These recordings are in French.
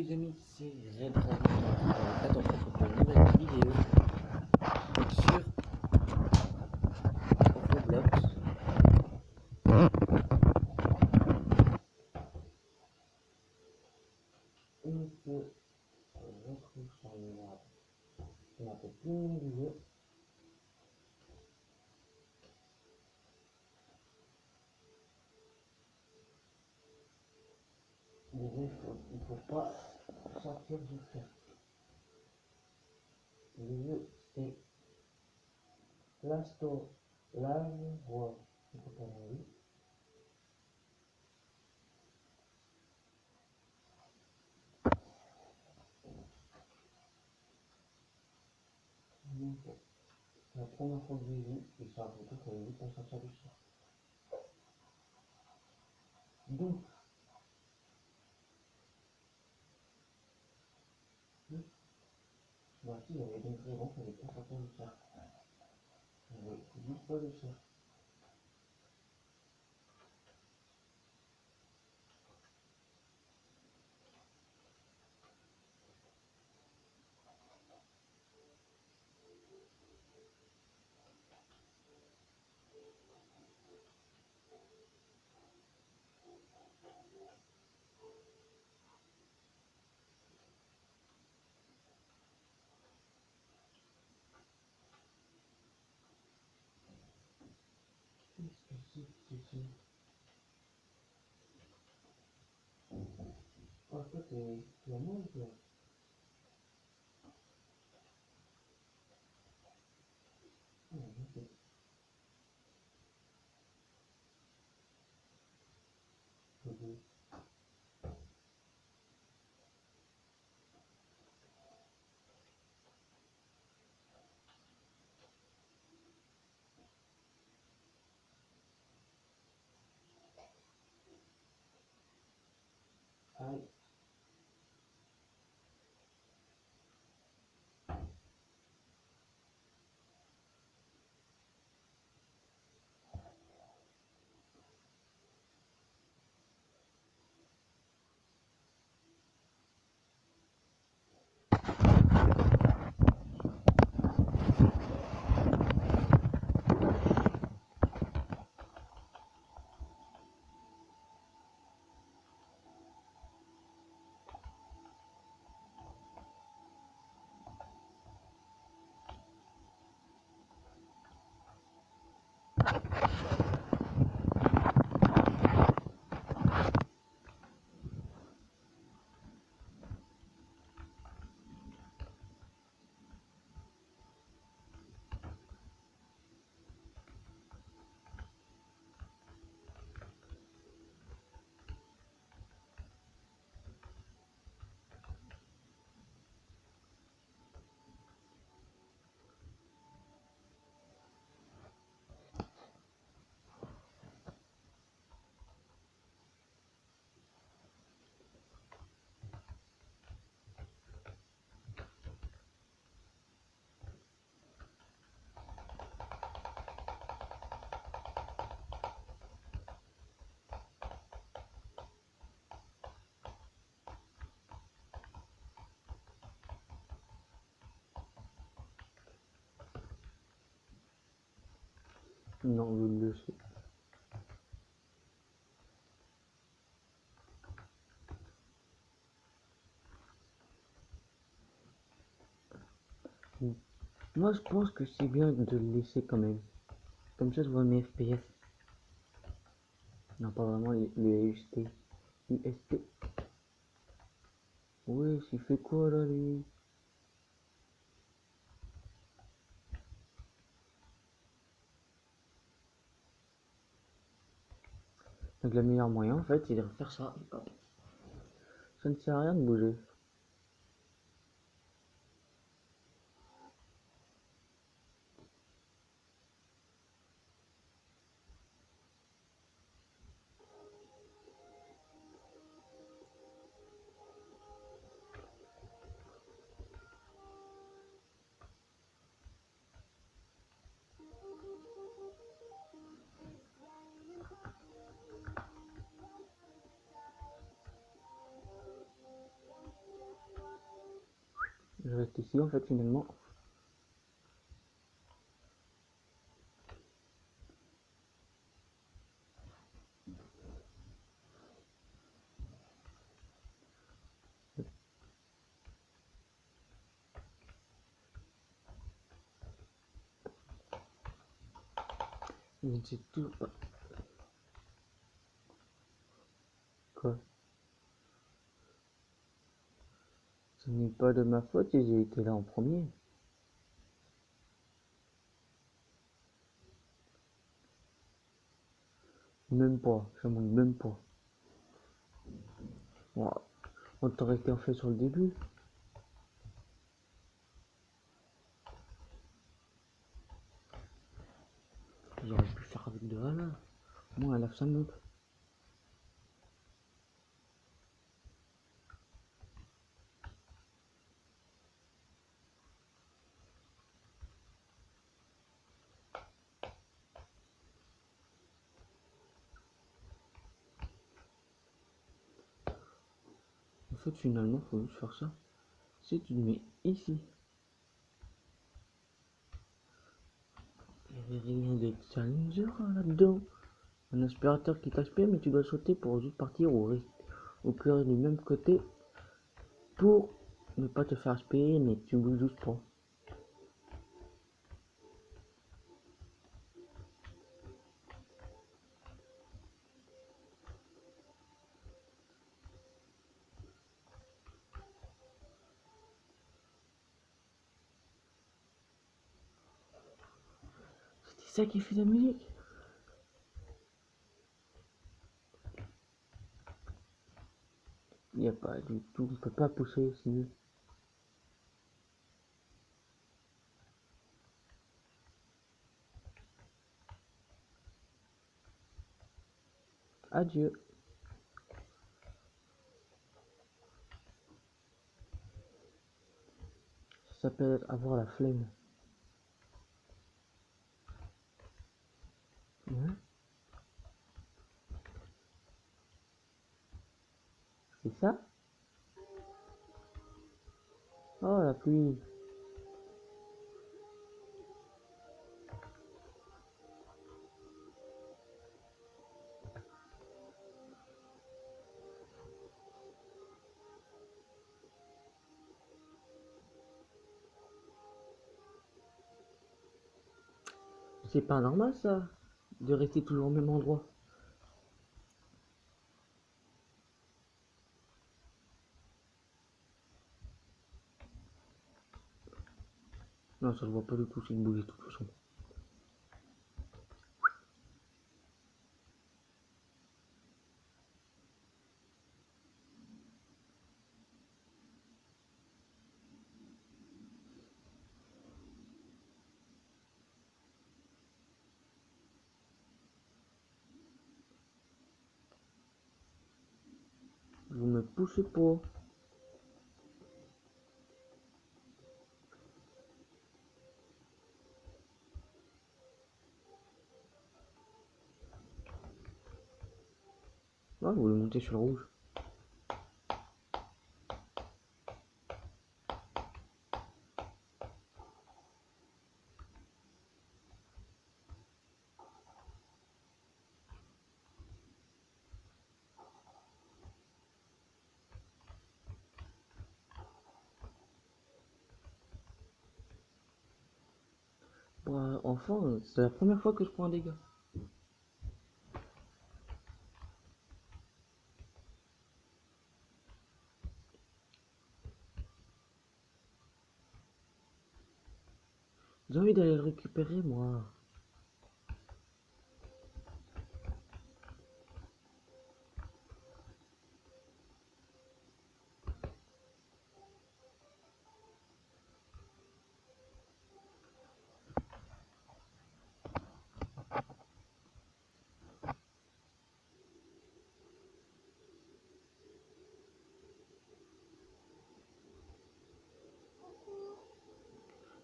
les amis, c'est Red Dragon. Attends, pour une nouvelle vidéo sur Roblox. On peut retrouver sur une map. On a fait plus de jeu. Déjà, il faut pas sortir du fer. Le jeu, c'est Plasto Live World. Il faut qu'on ait vu. C'est la première fois que j'ai vu, et ça a photo qu'il y avait 8 pour sortir du fer. Donc, moi aussi, il y avait des raisons qu'il n'y avait pas sortir du fer. Il n'y avait juste pas de fer. Qu'est-ce que c'est que ceci? Ah, toi, t'es la même, toi. Ah, ok. Ok. Aïe. Non, je le sais. Moi, je pense que c'est bien de le laisser quand même. Comme ça, je vois mes FPS. Non, pas vraiment le UST. UST. Ouais, il fait quoi là, lui? Donc, le meilleur moyen, en fait, c'est de faire ça. Hop. Ça ne sert à rien de bouger. Je reste ici en fait finalement. Je ne sais toujours pas. Quoi? Ce n'est pas de ma faute si j'ai été là en premier. Même pas, ça monte même pas. Bon, on t'aurait été en fait sur le début. J'aurais pu faire avec de là. Moi, à la fin, monte. En fait, finalement, faut juste faire ça. Si tu le mets ici, il n'y avait rien de challenger là-dedans. Un aspirateur qui t'aspire, mais tu dois sauter pour juste partir au cœur du même côté pour ne pas te faire aspirer, mais tu bouges juste pas. C'est ça qui fait la musique. Il n'y a pas du tout, on peut pas pousser sinon. Adieu. Ça s'appelle avoir la flemme. Ouais. C'est ça? Oh la pluie. C'est pas normal ça, de rester toujours au même endroit. Non, ça le voit pas du tout, c'est une bougie de toute façon. Vous me poussez pas. Ah, vous voulez monter sur le rouge. Bah, enfin, c'est la première fois que je prends un dégât. J'ai envie d'aller le récupérer, moi.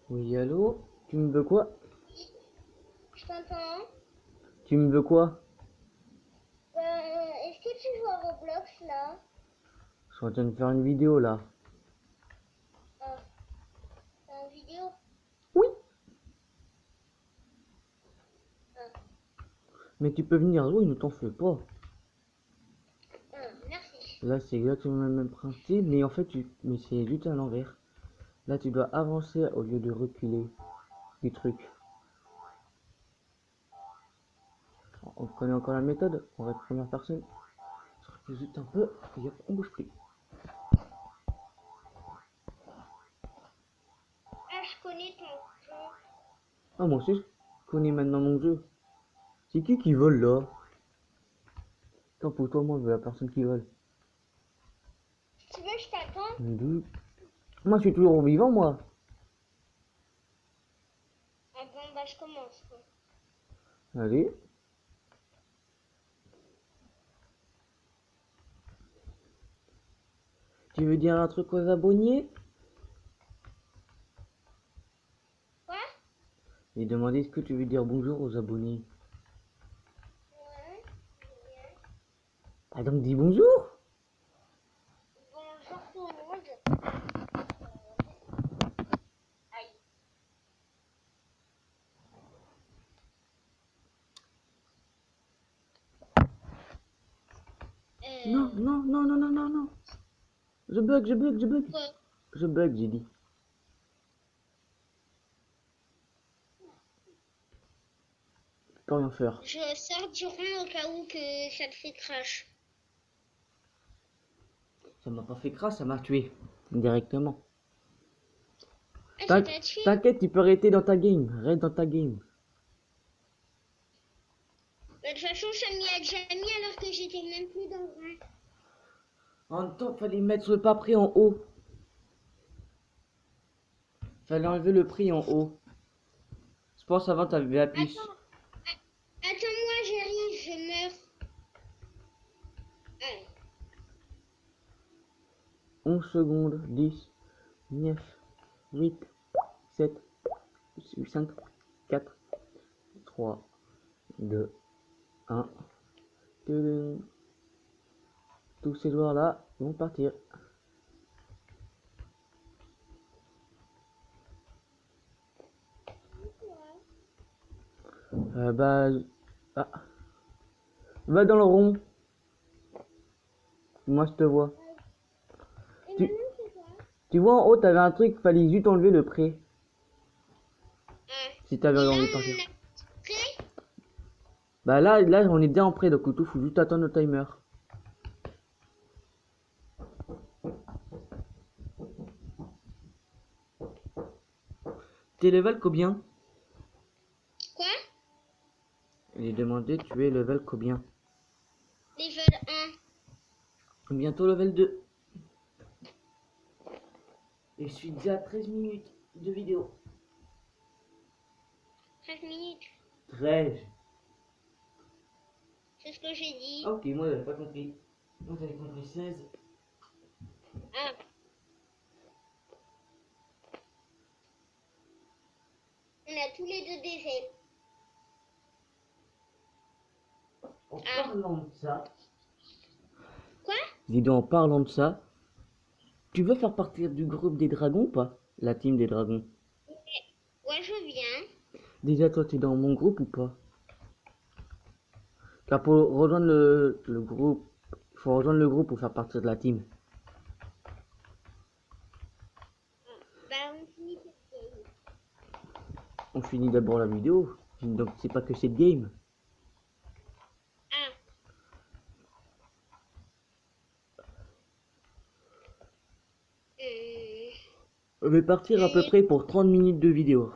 Oui, allô? Tu me veux quoi? Je t'entends. Tu me veux quoi? Est-ce que tu joues à Roblox là? Je suis en train de faire une vidéo là. Ah. Mais tu peux venir jouer, ne t'en fais pas. Merci. Là, c'est exactement le même principe, mais en fait, mais c'est juste à l'envers. Là, tu dois avancer au lieu de reculer du truc. On connaît encore la méthode. On va être première personne. Je recule juste un peu. Et hop, on bouge plus. Ah, je connais ton jeu. Ah, moi aussi, je connais maintenant mon jeu. C'est qui vole là? Tant pour toi, moi, je veux la personne qui vole. Si tu veux, je t'attends. Deux. Moi, je suis toujours vivant, moi. Ah bon, bah je commence. Quoi. Allez. Tu veux dire un truc aux abonnés? Quoi? Et demander est-ce que tu veux dire bonjour aux abonnés. Ouais. Ah, donc dis bonjour. Bonjour tout le monde. Aïe. Non, non, non, non, non, non, non. Je bug, je bug, je bug. Quoi? Je bug, j'ai dit. Je peux rien faire. Je sors du rond au cas où que ça te fait crash. Ça m'a pas fait crasse, ça m'a tué. Directement. Ah, ça t'a tué? T'inquiète, tu peux arrêter dans ta game. Reste dans ta game. De toute façon, ça m'y a déjà mis alors que j'étais même plus dans le rond. En même temps, fallait mettre le pas prix en haut. Fallait enlever le prix en haut. Je pense avant t'avais appuyé. Attends. Attends-moi, j'arrive, je meurs. Allez. 11 secondes. 10, 9, 8, 7, 5, 4, 3, 2, 1. Tous ces joueurs là vont partir. Bah. Ah. Va dans le rond. Moi je te vois. Et Tu, maintenant, c'est quoi? tu vois en haut, t'avais un truc, fallait juste enlever le prêt. Ah. Si t'avais Et là, envie de partir. on a prêt? Bah là, on est déjà en prêt, donc il faut juste attendre le timer. T'es level combien? Quoi? J'ai demandé, tu es level combien? Level 1. Bientôt level 2. Et je suis déjà à 13 minutes de vidéo. 13 minutes. 13. C'est ce que j'ai dit. Ok, moi j'avais pas compris. Moi j'avais compris 16. Ah. On a tous les deux des ailes. En Ah. parlant de ça. Quoi? Dis donc, en parlant de ça, tu veux faire partie du groupe des dragons ou pas? La team des dragons. Ouais, je viens. Déjà, toi, tu es dans mon groupe ou pas? Car pour rejoindre le groupe, il faut rejoindre le groupe pour faire partie de la team. Bah, on finit cette game. On finit d'abord la vidéo, donc c'est pas que cette game. Ah. On va partir à peu près pour 30 minutes de vidéo.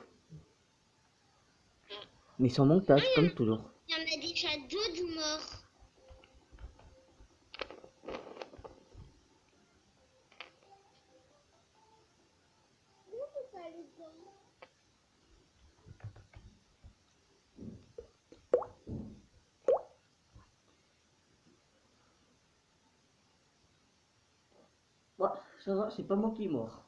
Mais sans montage, comme toujours. Il y en a déjà deux de morts. Ouais, ça va, c'est pas moi qui est mort.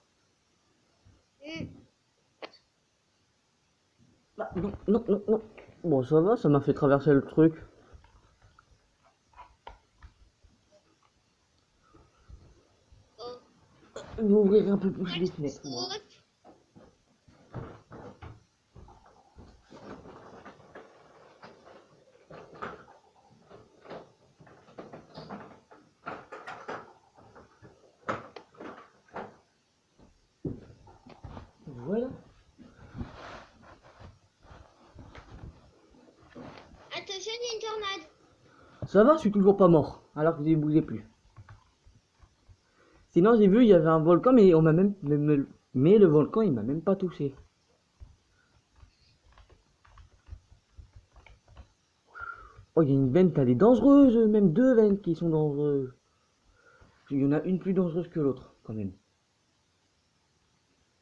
Ah, non, non, non, non. Bon, ça va, ça m'a fait traverser le truc. Oh. Je vais ouvrir un peu plus les fenêtres, moi. Ça va, je suis toujours pas mort, alors que je ne bougeais plus. Sinon, j'ai vu, il y avait un volcan, mais on m'a même... Mais le volcan, il m'a même pas touché. Oh, il y a une veine, elle est dangereuse, même deux veines qui sont dangereuses. Il y en a une plus dangereuse que l'autre, quand même.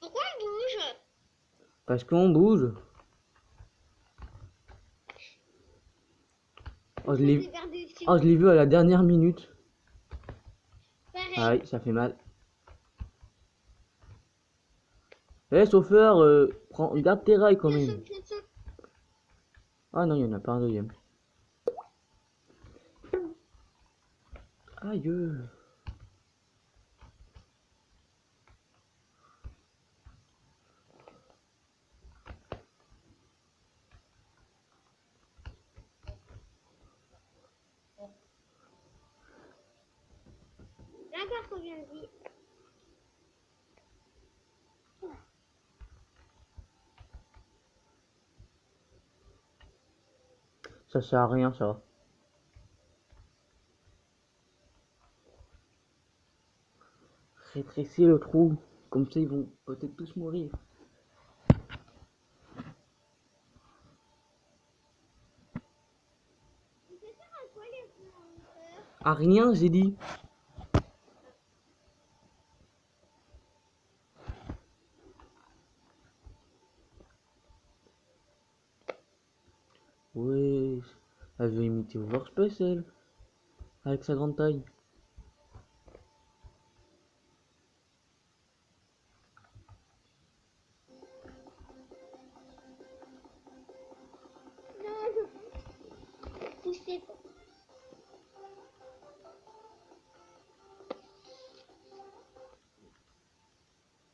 Pourquoi on bouge? Parce qu'on bouge. Oh, je l'ai Par-dessus. oh, je l'ai vu à la dernière minute. Pareil. Aïe, ça fait mal. Eh, chauffeur, garde tes rails quand même. Ah non, il y en a pas un deuxième. Aïe. D'accord, qu'on vient de dire. Ça sert à rien, ça. Rétrécis le trou. Comme ça, ils vont peut-être tous mourir. Ah, rien, j'ai dit. Ouais, elle veut imiter Overspace, elle. Avec sa grande taille. Non, je poussais pas.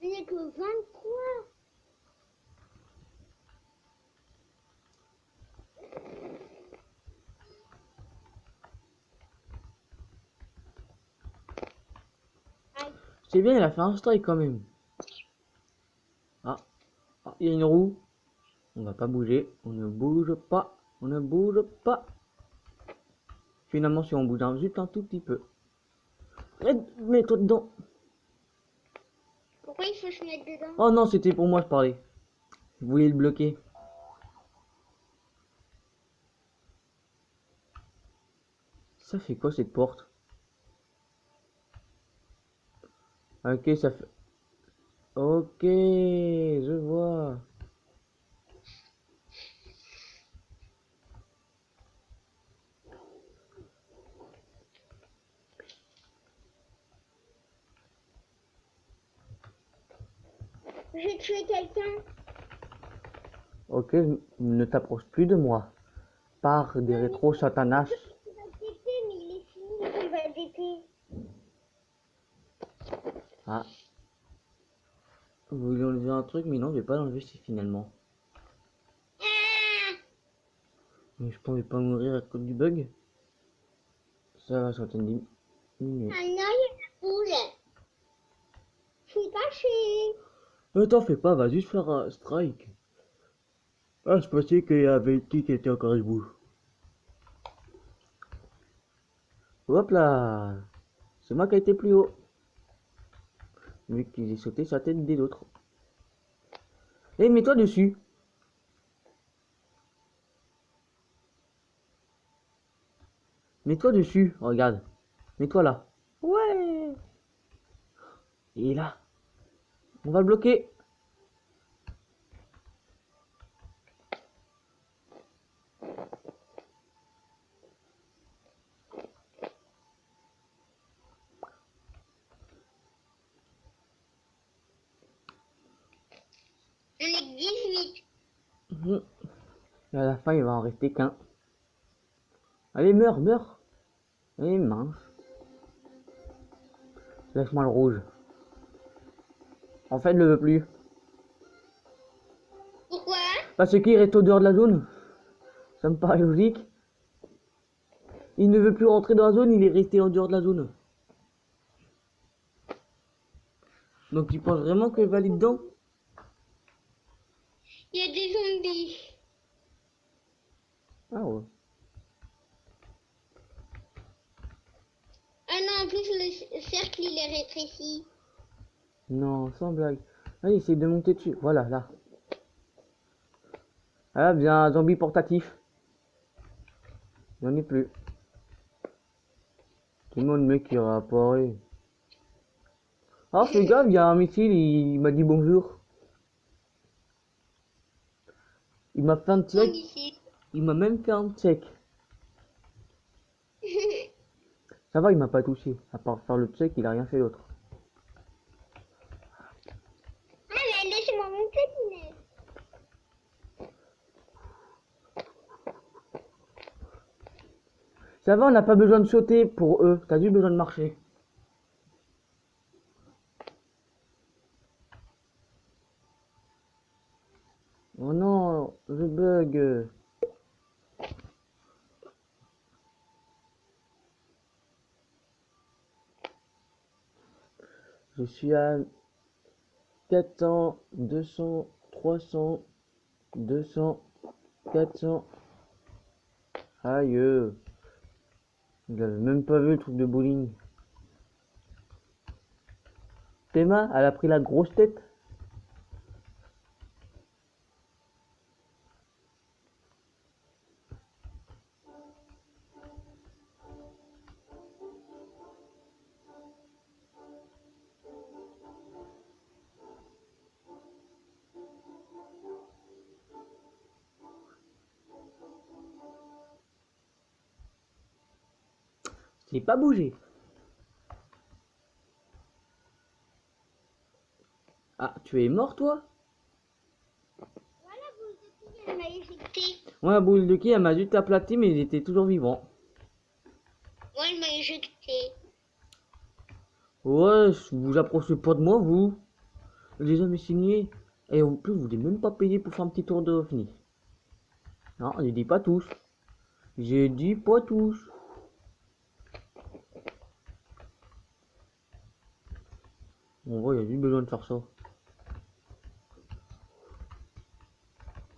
Il n'y a que 23. Aïe. C'est bien, il a fait un strike quand même. Ah, ah, il y a une roue. On va pas bouger. On ne bouge pas. On ne bouge pas. Finalement, si on bouge juste un tout petit peu. Mets-toi dedans. Pourquoi il faut se mettre dedans? Oh non, c'était pour moi, je parlais. Je voulais le bloquer. Ça fait quoi cette porte? Ok, ça fait... Ok, je vois. J'ai tué quelqu'un. Ok, ne t'approche plus de moi. Par des rétros satanas. Il va péter, mais il est fini. Il va péter. Ah. Vous voulez enlever un truc, mais non, je vais pas l'enlever finalement. Ah, Mais je pourrais pas mourir à cause du bug. Ça va, certaines diminuer. un œil rouge. Je suis cachée. T'en fais pas, va juste faire un strike. Ah, je pensais qu'il y avait qui était encore debout. Hop là. C'est moi qui ai été plus haut. Vu qu'il est sauté sa tête des autres. Eh, mets-toi dessus. Mets-toi dessus, regarde. Mets-toi là. Ouais. Et là. On va le bloquer. On est 18. Et à la fin, il va en rester qu'un. Allez, meurs, meurs. Eh mince. Laisse-moi le rouge. En fait, je le veux plus. Pourquoi? Parce qu'il reste au dehors de la zone. Ça me paraît logique. Il ne veut plus rentrer dans la zone, il est resté en dehors de la zone. Donc tu penses vraiment qu'il va aller dedans? Il y a des zombies. Ah ouais. si. Non, sans blague. Allez, essaye de monter dessus. Voilà, là. Ah, bien, un zombie portatif. Il n'y en est plus. Tout le monde, mec, qui aura apparu. Ah, fais gaffe, il y a un missile, il m'a dit bonjour. Il m'a fait un Mon check. ici. Il m'a même fait un check. Ça va, il m'a pas touché. À part faire le check, il a rien fait d'autre. Allez, laissez-moi monter, Inès. Ça va, on n'a pas besoin de sauter pour eux. T'as juste besoin de marcher. Oh non, je bug. Je suis à 400, 200, 300, 200, 400. Aïe. J'avais même pas vu le truc de bowling. Théma, elle a pris la grosse tête. J'ai pas bougé. Ah, tu es mort toi? Voilà, vous êtes elle m'a éjecté. Ouais, boule de qui, elle m'a juste aplati, mais il était toujours vivant. Moi, elle m'a éjecté. Ouais, vous approchez pas de moi, vous. J'ai jamais signé. Et en plus, vous voulez même pas payer pour faire un petit tour de OVNI. Non, j'ai dit pas tous. J'ai dit pas tous. En vrai, il y a juste besoin de faire ça.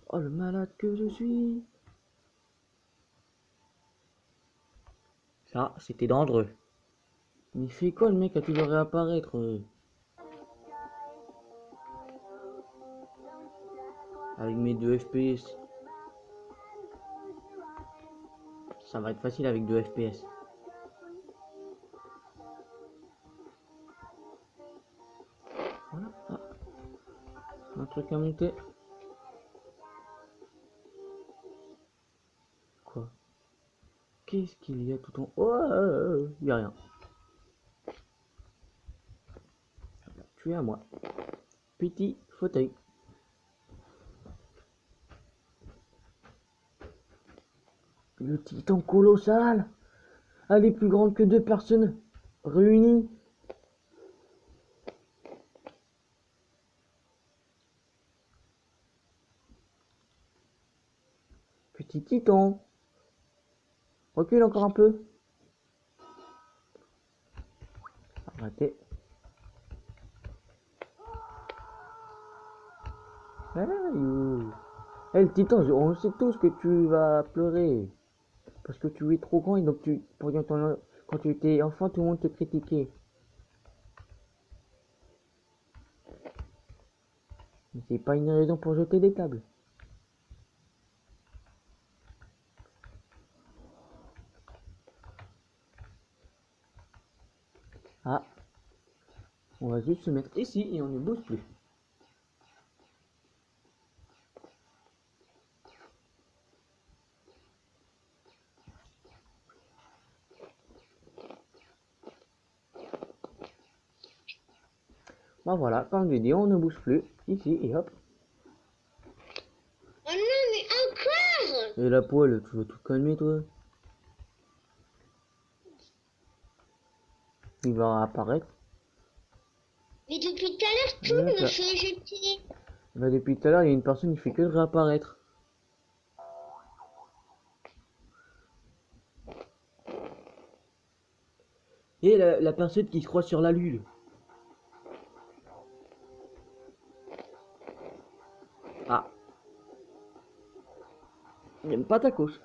Oh, le malade que je suis. Ça, c'était dangereux. Il fait quoi le mec quand il va réapparaître avec mes 2 FPS. Ça va être facile avec 2 FPS. Voilà. Ah, un truc à monter. Quoi? Qu'est-ce qu'il y a tout en... Oh, il y a rien. Tu es à moi. Petit fauteuil. Le titan colossal. Elle est plus grande que 2 personnes réunies. Petit titan. Recule encore un peu. Arrêtez. Aïe. Eh, le titan, on sait tous que tu vas pleurer. Parce que tu es trop grand et donc quand tu étais enfant, tout le monde te critiquait. Mais c'est pas une raison pour jeter des tables. Ah, on va juste se mettre ici et on ne bouge plus. Bah voilà, comme je dis, on ne bouge plus. Ici et hop. Oh non, mais encore! Et la poêle, tu veux tout calmer toi? Il va apparaître. Mais depuis tout à l'heure, Et hop tout me là. fait éjecter. Bah depuis tout à l'heure, il y a une personne qui fait que de réapparaître. Et la personne qui se croit sur la lune. Ah, j'aime pas ta cause.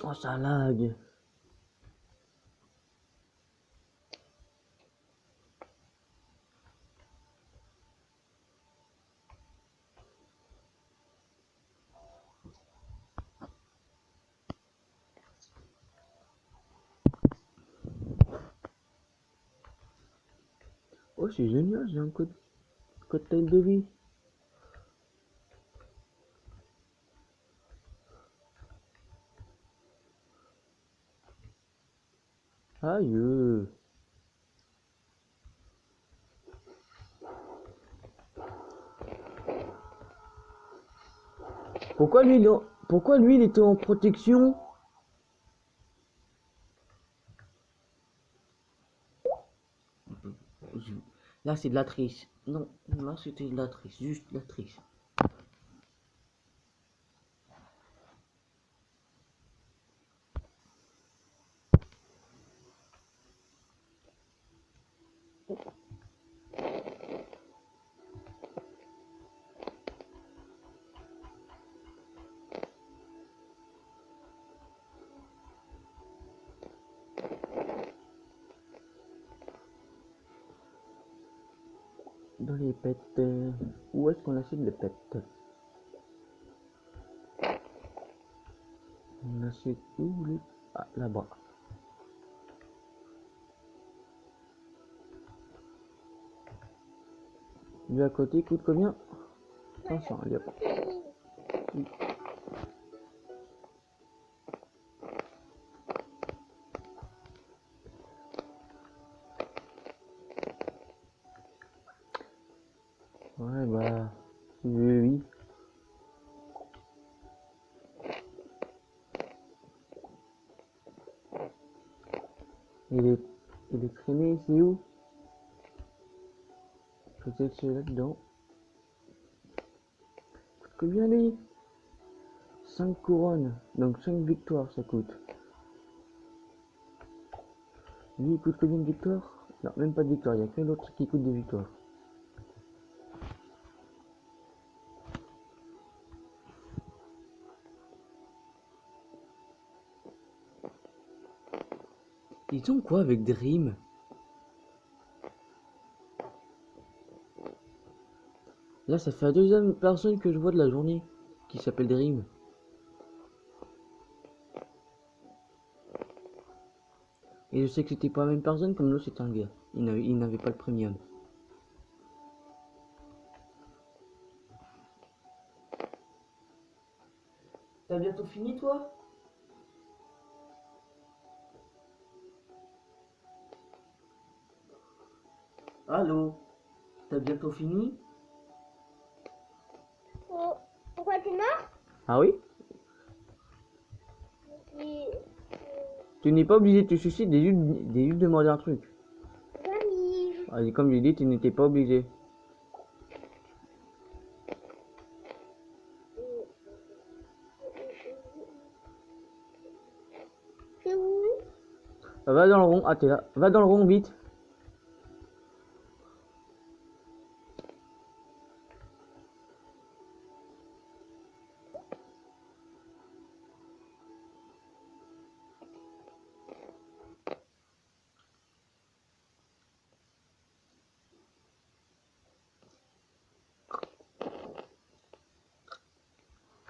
Oh, ça lag. Oh, c'est génial, j'ai un code taille de vie. Aïe. Pourquoi lui il était en protection? Là c'est de la triche. Non, là c'était de la triche, juste de la triche. Dans les pets. Où est-ce qu'on achète les pets? On achète où les... Ah, là-bas. Lui à côté coûte combien? 500, il y a pas. Ouais, bah... Oui. Il est... Il est traîné ici où? Peut-être c'est là-dedans. Combien lui? 5 couronnes, donc 5 victoires ça coûte. Lui il coûte combien de victoires? Non, même pas de victoire, il n'y a que l'autre qui coûte des victoires. Ils ont quoi avec des rimes? Là ça fait la deuxième personne que je vois de la journée qui s'appelle des rimes. Et je sais que c'était pas la même personne comme l'autre c'était un gars. Il n'avait pas le premium. T'as bientôt fini toi? Allô? T'as bientôt fini? Oh, pourquoi t'es mort? Ah oui? Et, Tu n'es pas obligé de te suicider, des juste demander un truc. j'arrive. Ah, comme j'ai dit, tu n'étais pas obligé. C'est où? Va dans le rond, ah t'es là. Va dans le rond vite.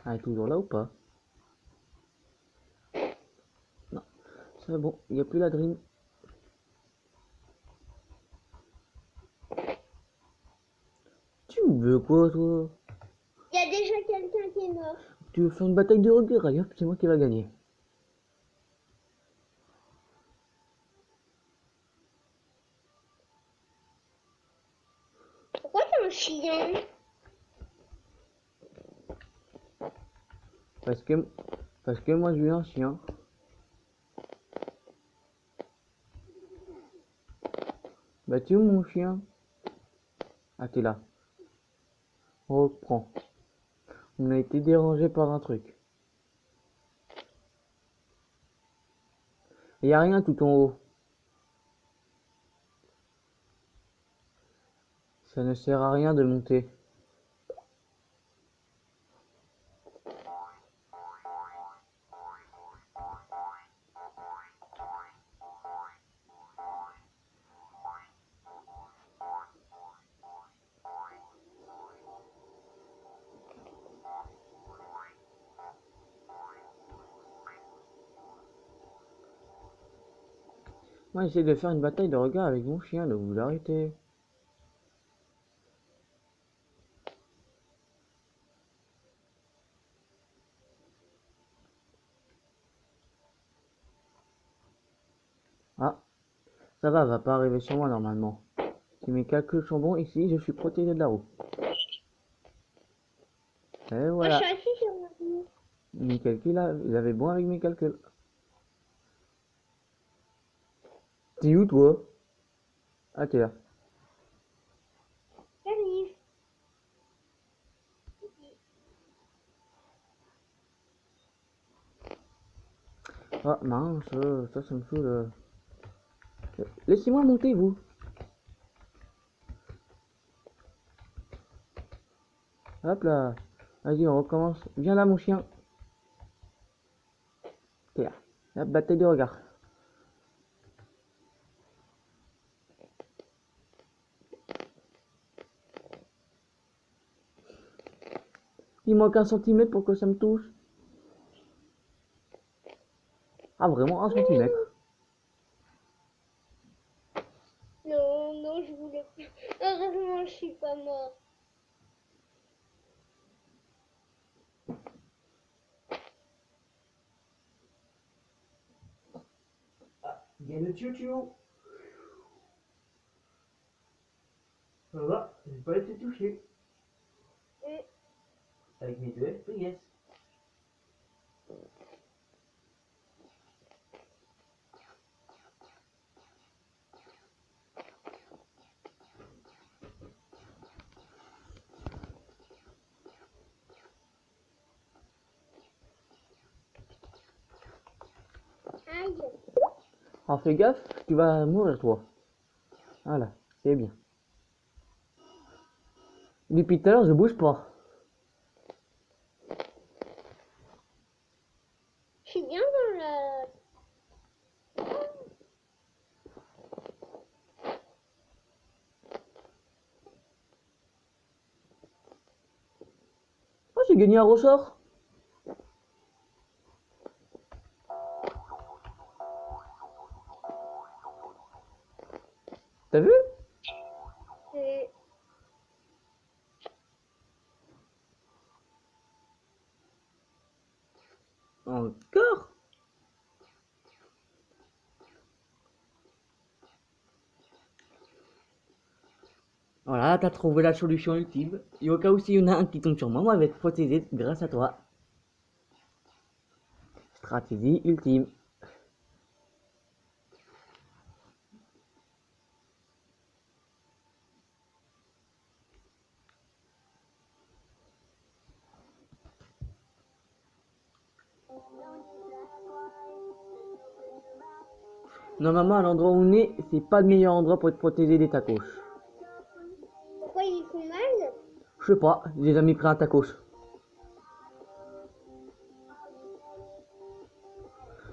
Ah, elle est toujours là ou pas? Non, c'est bon, il n'y a plus la dream. Tu veux quoi toi? Il y a déjà quelqu'un qui est mort. Tu veux faire une bataille de regret? Allez hop, c'est moi qui va gagner. Pourquoi t'es un chien? Parce que, parce que moi je suis un chien. Bah tu es où mon chien? Ah t'es là. Reprends. On a été dérangé par un truc. Il n'y a rien tout en haut. Ça ne sert à rien de monter. Moi, j'essaie de faire une bataille de regard avec mon chien, donc vous l'arrêtez. Ah, ça va pas arriver sur moi normalement. Si mes calculs sont bons, ici, je suis protégé de la roue. Et Moi, je suis voilà. assis sur ma roue. Mes calculs, là, ils avaient bon avec mes calculs. T'es où, toi? Ah, t'es là. J'arrive. Ah, mince, ça me saoule. Laissez-moi monter, vous. Hop là. Vas-y, on recommence. Viens là, mon chien. T'es là. Hop, bataille de regard. Il manque 1 centimètre pour que ça me touche. Ah, vraiment 1 centimètre. Non, non, je voulais pas. Heureusement, je suis pas mort. Il y a le tchou-tchou. Ça va, j'ai pas été touché. Et Avec mes 2 FPS. aïe. Alors fais gaffe, tu vas mourir toi. Voilà, c'est bien. Depuis tout à l'heure, je bouge pas. Je suis bien dans la... Oh, j'ai gagné un ressort. T'as vu? Et Encore? Voilà, t'as trouvé la solution ultime. Et au cas où s'il y en a un qui tombe sur moi, moi je vais être protégé grâce à toi. Stratégie ultime. Normalement, à l'endroit où on est, c'est pas le meilleur endroit pour être protégé des tacos. pourquoi ils font mal? Je sais pas, j'ai jamais pris un tacos.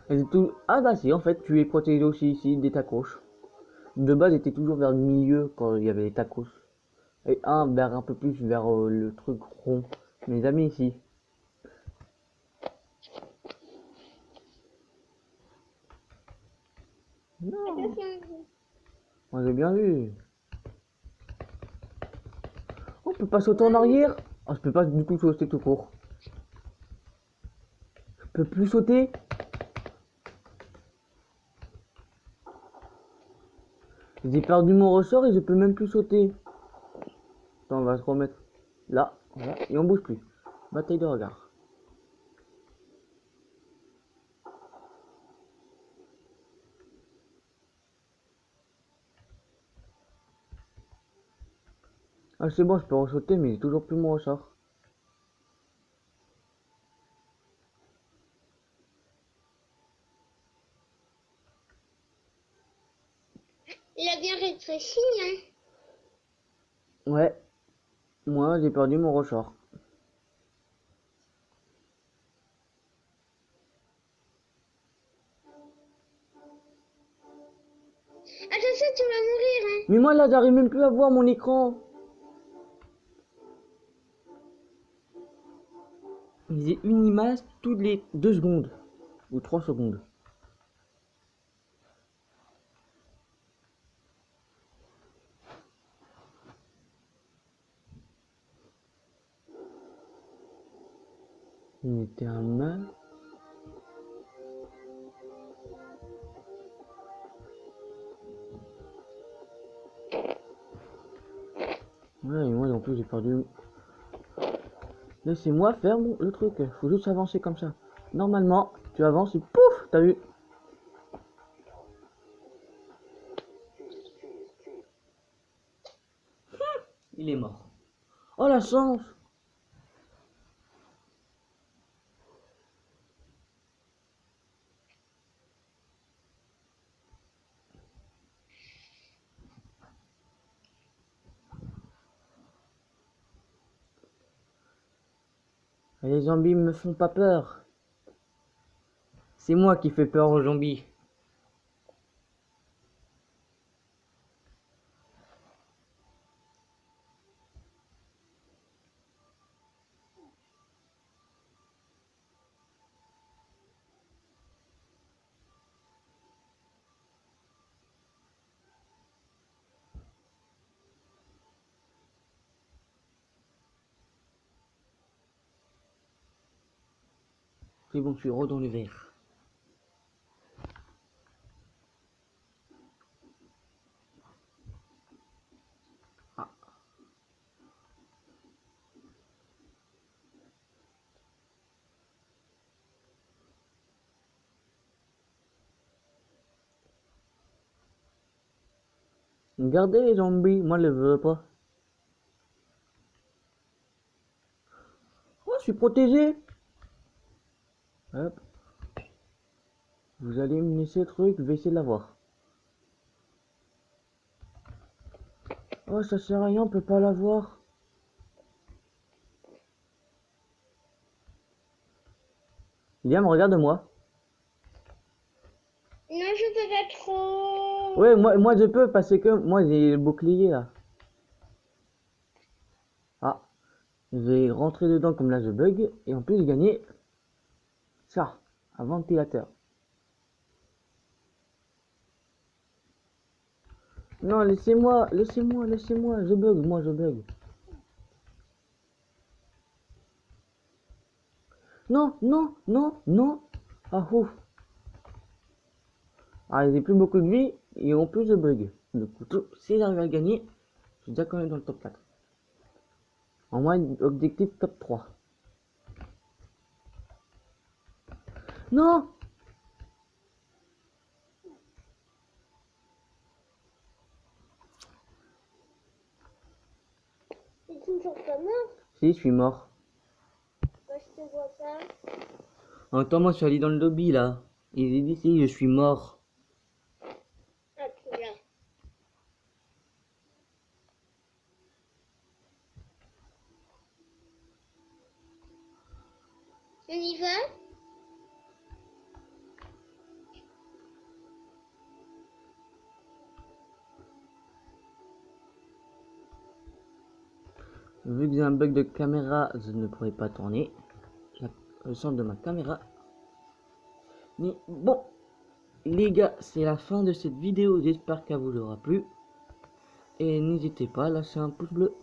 Et c'est tout... Ah bah si, en fait, tu es protégé aussi ici des tacos. De base, j'étais toujours vers le milieu quand il y avait les tacos. Et un vers un peu plus vers le truc rond. Mes amis ici. Non, Attention. moi j'ai bien vu. On peut pas sauter en arrière. Ah, je peux pas du tout sauter tout court. Je peux plus sauter. J'ai perdu mon ressort et je peux même plus sauter. Attends, on va se remettre là, voilà, et on bouge plus. Bataille de regard. Ah c'est bon, je peux sauter mais j'ai toujours plus mon ressort. Il a bien rétréci, hein. Ouais, moi j'ai perdu mon ressort. Attention, tu vas mourir, hein. Mais moi là j'arrive même plus à voir mon écran. J'ai une image toutes les 2 secondes. Ou 3 secondes. Il était un mal. Ouais, et moi non plus j'ai perdu. Laissez-moi faire le truc. Faut juste avancer comme ça. Normalement, tu avances et pouf, t'as vu. Il est mort. Oh la chance. Les zombies me font pas peur. C'est moi qui fais peur aux zombies. C'est bon, je suis re dans le verre. Ah. Regardez les zombies, moi je les veux pas. Oh, je suis protégé. Hop. Vous allez me laisser le truc, je vais essayer de l'avoir. Oh, ça sert à rien, on peut pas l'avoir. Liam, regarde-moi. Non, je peux pas trop. Ouais, moi je peux parce que moi j'ai le bouclier là. Ah, je vais rentrer dedans comme là je bug et en plus j'ai gagné ça, un ventilateur. Non, laissez-moi, je bug, moi je bug. Non, non, non, non. Ah ouf. Ah, j'ai plus beaucoup de vie et en plus je bug. Du coup, si j'arrive à gagner, je suis déjà quand même dans le top 4. En moins, objectif top 3. Non! C'est toujours pas mort. Si, je suis mort. Moi, je te vois pas. En même temps, moi je suis allé dans le lobby là. Et j'ai dit si, je suis mort. Ah, tu l'as. On y va? Vu que j'ai un bug de caméra, je ne pourrais pas tourner le centre de ma caméra. Mais bon, les gars, c'est la fin de cette vidéo. J'espère qu'elle vous aura plu. Et n'hésitez pas à lâcher un pouce bleu.